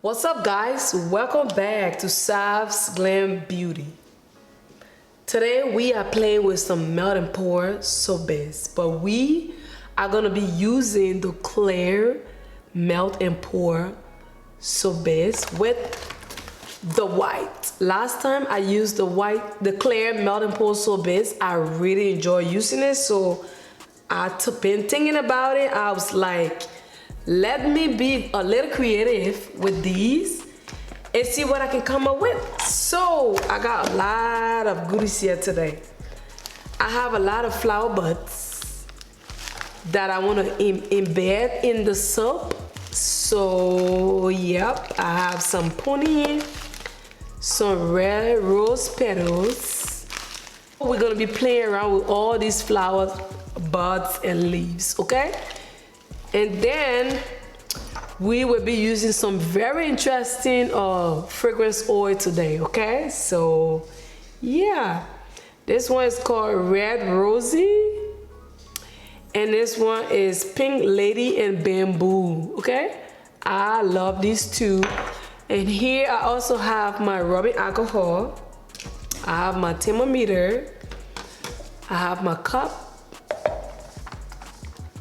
What's up, guys? Welcome back to Sav's Glam Beauty. Today we are playing with some melt and pour sorbets, but we are gonna be using the clear melt and pour sorbets with the white. Last time I used the clear melt and pour sorbets. I really enjoy using it, so I've been thinking about it. I was like, let me be a little creative with these and see what I can come up with. So I got a lot of goodies here today. I have a lot of flower buds that I want to embed in the soap. So yep, I have some pony, some red rose petals. We're gonna be playing around with all these flowers, buds and leaves, okay? And then we will be using some very interesting fragrance oil today, okay? So yeah, this one is called Red Rosy, and this one is Pink Lady and Bamboo, okay? I love these two. And here I also have my rubbing alcohol, I have my thermometer, I have my cup,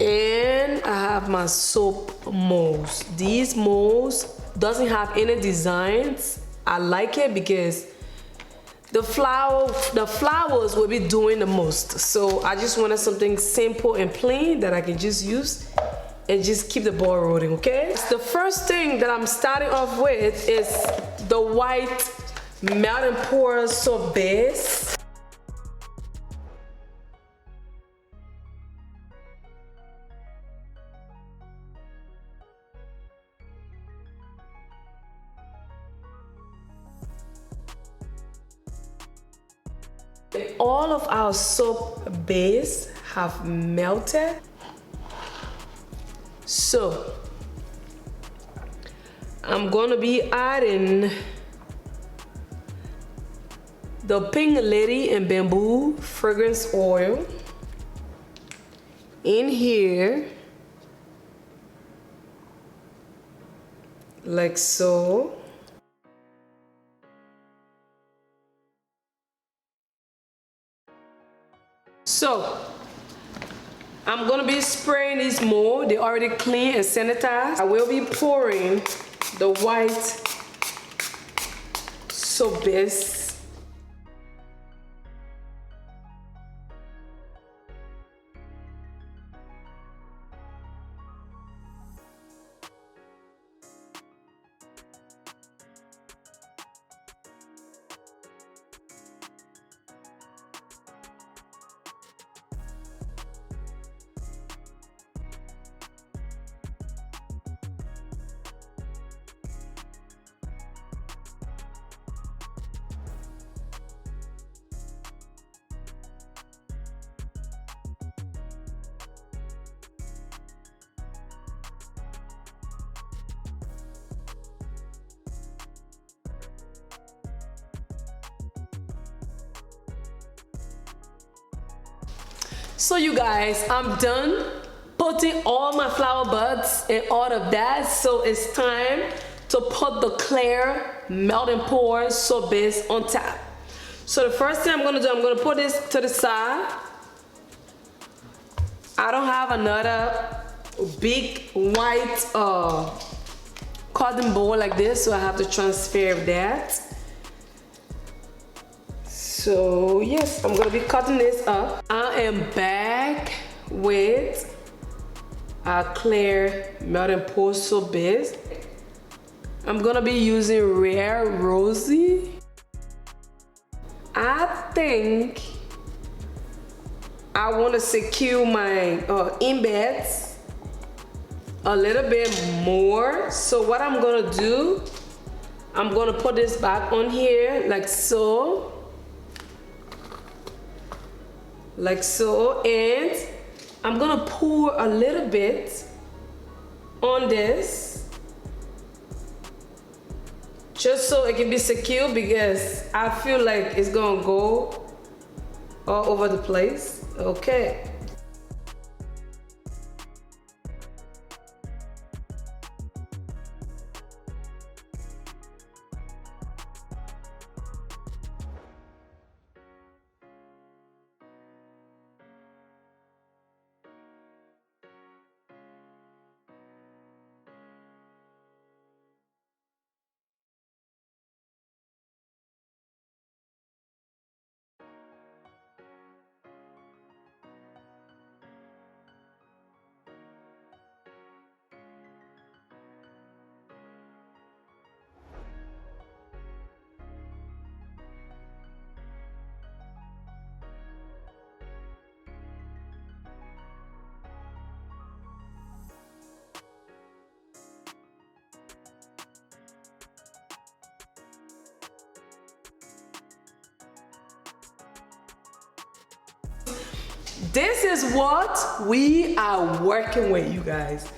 and I have my soap molds. These molds doesn't have any designs. I like it because the flowers will be doing the most. So I just wanted something simple and plain that I can just use and just keep the ball rolling, okay? The first thing that I'm starting off with is the white melt and pour sorbets. All of our soap base have melted. So I'm gonna be adding the Pink Lady and Bamboo fragrance oil in here, like so. So I'm gonna be spraying these molds. They already clean and sanitized. I will be pouring the white sorbets. So you guys, I'm done putting all my flower buds and all of that. So it's time to put the clear melt and pour sorbets on top. So the first thing I'm gonna do, I'm gonna put this to the side. I don't have another big white cotton ball like this, so I have to transfer that. So yes, I'm gonna be cutting this up. I am back with our clear melt and pour sorbets. I'm gonna be using Rare Rosy. I think I want to secure my embeds a little bit more. So what I'm gonna do, I'm gonna put this back on here like so. Like so, and I'm gonna pour a little bit on this just so it can be secure, because I feel like it's gonna go all over the place. Okay. This is what we are working with, you guys.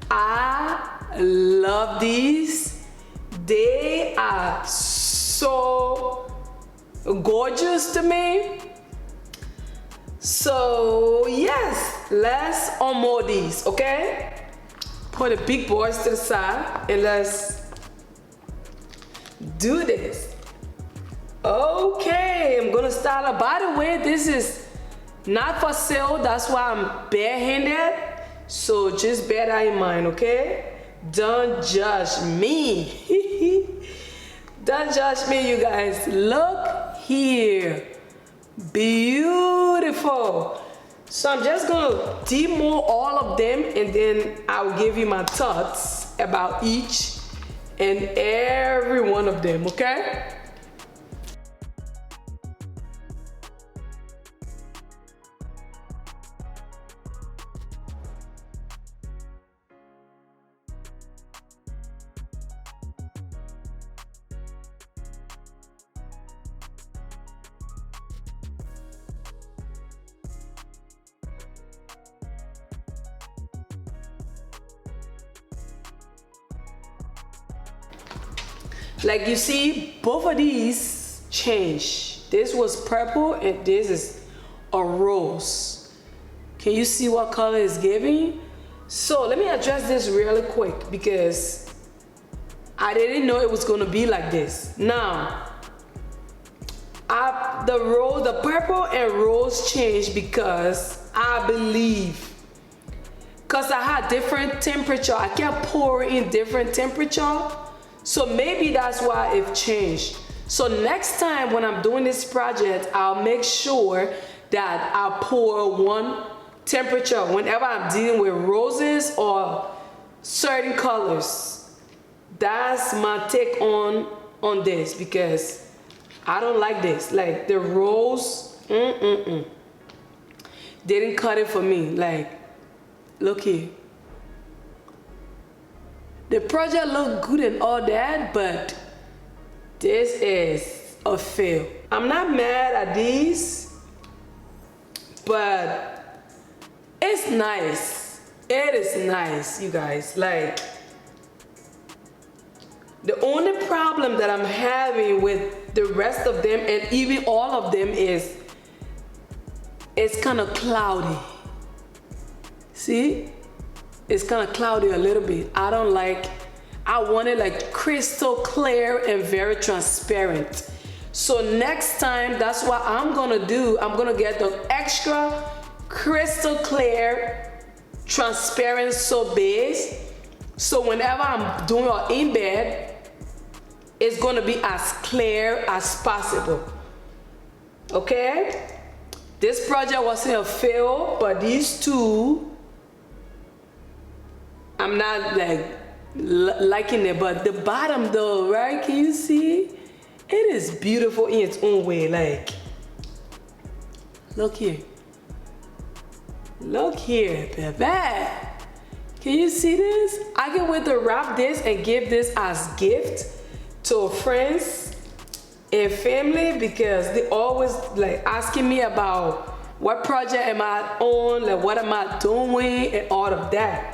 I love these. They are so gorgeous to me. So yes, let's unmold these, okay? Put the big boys to the side and let's do this. Okay, I'm gonna start. By the way, this is not for sale, that's why I'm barehanded. So just bear that in mind, okay? Don't judge me. Don't judge me, you guys. Look here. Beautiful. So I'm just gonna demold all of them and then I'll give you my thoughts about each and every one of them, okay? Like you see, both of these change. This was purple and this is a rose. Can you see what color it's giving? So let me address this really quick because I didn't know it was gonna be like this. Now, the purple and rose changed because I believe, because I had different temperature. I kept pouring in different temperature. So maybe that's why it changed. So next time when I'm doing this project, I'll make sure that I pour one temperature whenever I'm dealing with roses or certain colors. That's my take on this because I don't like this. Like the rose, didn't cut it for me. Like, look here. The project looked good and all that, but this is a fail. I'm not mad at these, but it's nice. It is nice, you guys. Like, the only problem that I'm having with the rest of them and even all of them is it's kind of cloudy. See? It's kind of cloudy a little bit. I want it like crystal clear and very transparent. So next time, that's what I'm gonna do. I'm gonna get the extra crystal clear, transparent soap base. So whenever I'm doing an embed, it's gonna be as clear as possible. Okay? This project wasn't a fail, but these two, I'm not like liking it, but the bottom though, right? Can you see? It is beautiful in its own way. Like, look here. Look here, baby. Can you see this? I can wait to wrap this and give this as gift to friends and family because they always like asking me about what project am I on, like what am I doing and all of that.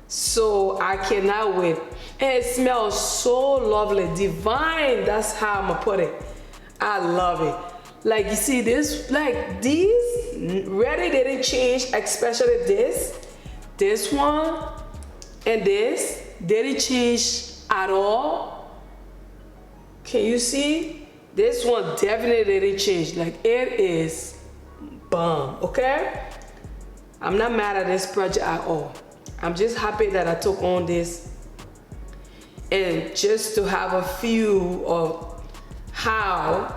So I cannot wait. And it smells so lovely, divine. That's how I'm gonna put it. I love it. Like you see this, like these really didn't change, especially this one and this didn't change at all. Can you see? This one definitely didn't change. Like it is bomb, okay? I'm not mad at this project at all. I'm just happy that I took on this and just to have a feel of how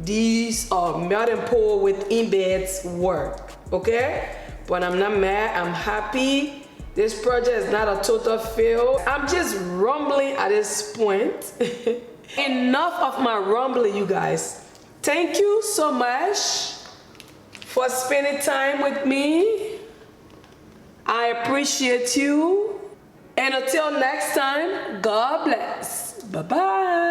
these melt and pour with embeds work, okay? But I'm not mad, I'm happy. This project is not a total fail. I'm just rumbling at this point. Enough of my rumbling, you guys. Thank you so much for spending time with me. I appreciate you. And until next time, God bless. Bye-bye.